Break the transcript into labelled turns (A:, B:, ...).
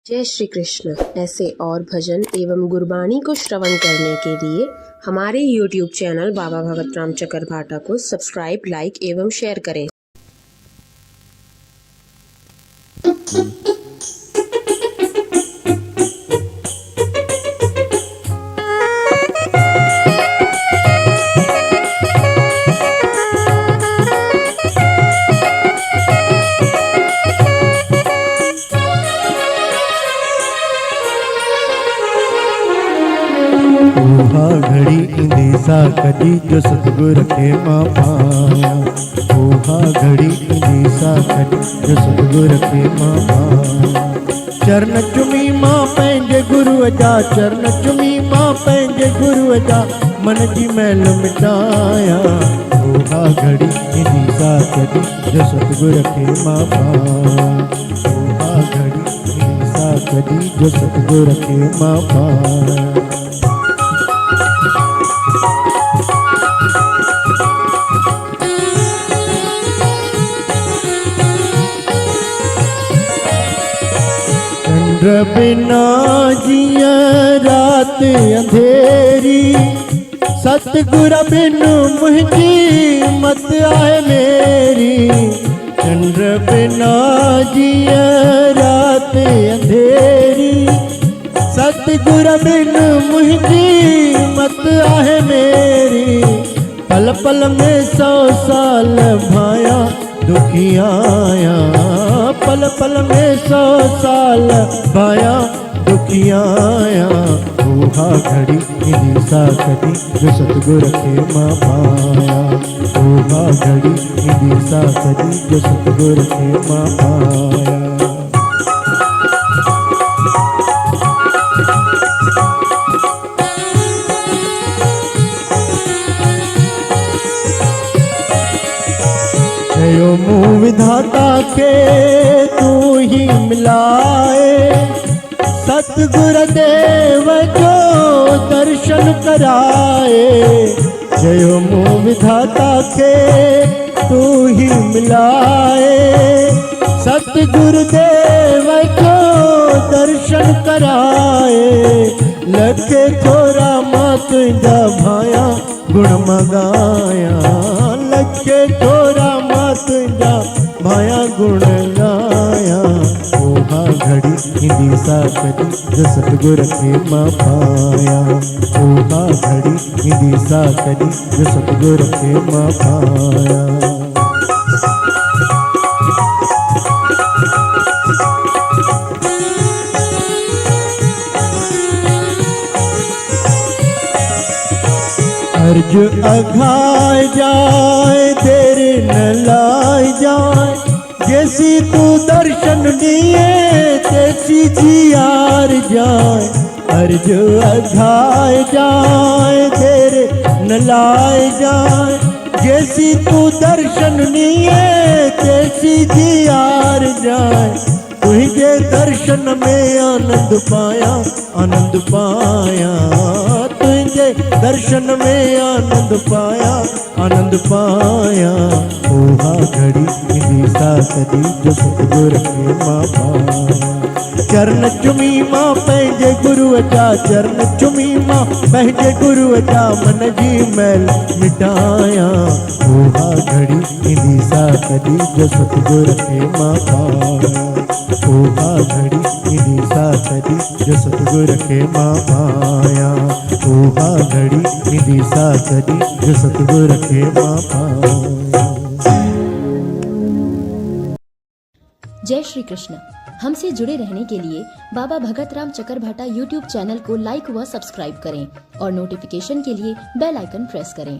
A: जय श्री कृष्ण। ऐसे और भजन एवं गुरबाणी को श्रवण करने के लिए हमारे YouTube चैनल बाबा भगत राम चकरभाटा को सब्सक्राइब, लाइक एवं शेयर करें।
B: ऊहा घड़ी इंदेसा कदी जो सतगुर के मां पाया। ऊहा घड़ी इंदेसा कदी जो सतगुर के मां पाया। चरण चुमी मां पंहिंजे गुरु जा, चरण चुमी मां पंहिंजे गुरु जा, मन जी मैल मिटाया। ऊहा घड़ी इंदेसा कदी जो सतगुर के मां पाया। ऊहा घड़ी इंदेसा कदी जो सतगुर के मां पाया। चंद्र बिना जिया रात अंधेरी, सतगुर बिन मुंहिंजी मत आहे मेरी। चंद्र बिना जिया रात अंधेरी, सतगुर बिन मुंहिंजी मत आहे मेरी। पल पल में 100 साल भाया दुखी आया। पल पल में 100 साल भाया दुखी आया। ऊहा घड़ी इंदेसा कदी जो सतगुर के मां पाया। ऊहा घड़ी इंदेसा कदी जो सतगुर के मां पाया। जयो मुँह विधाता के तू ही मिलाए, सतगुर देव जो दर्शन कराए। जयो मुँह विधाता के तू ही मिलाए, सतगुर देव जो दर्शन कराए। लखे थोरा मां तुंहिंजा भाया गुण मगाया। लखे थोरा मां तुंहिंजा भाया गुण गाया। ऊहा घड़ी इंदेसा कदी जो सतगुर के मां पाया। ऊहा घड़ी इंदेसा कदी जो सतगुर के मां पाया। अर्ज अघाय जाए देर न लाई जाए, जैसी तू दर्शन दिए तैसी जियार जाए। अर्ज अघाय जाए देर न लाई जाए, जैसी तू दर्शन दिए तैसी जियार जाए। तुझे दर्शन में आनंद पाया, आनंद पाया। तुझे दर्शन में आनंद पाया, आनंद पाया। ऊहा घड़ी इंदेसा कदी जो सतगुर के मां पाया। चरण चुमी मां पंहिंजे गुरु जा, चरण चुमी मां पंहिंजे गुरु जा, मन जी मैल मिटाया। ऊहा घड़ी इंदेसा कदी जो सतगुर के मां पाया। ऊहा घड़ी इंदेसा कदी जो सतगुर के मां पाया। ऊहा घड़ी इंदेसा कदी जो सतगुर के मां पाया।
C: जय श्री कृष्ण। हमसे जुड़े रहने के लिए बाबा भगत राम चकरभाटा YouTube चैनल को लाइक व सब्सक्राइब करें और नोटिफिकेशन के लिए बेल आइकन प्रेस करें।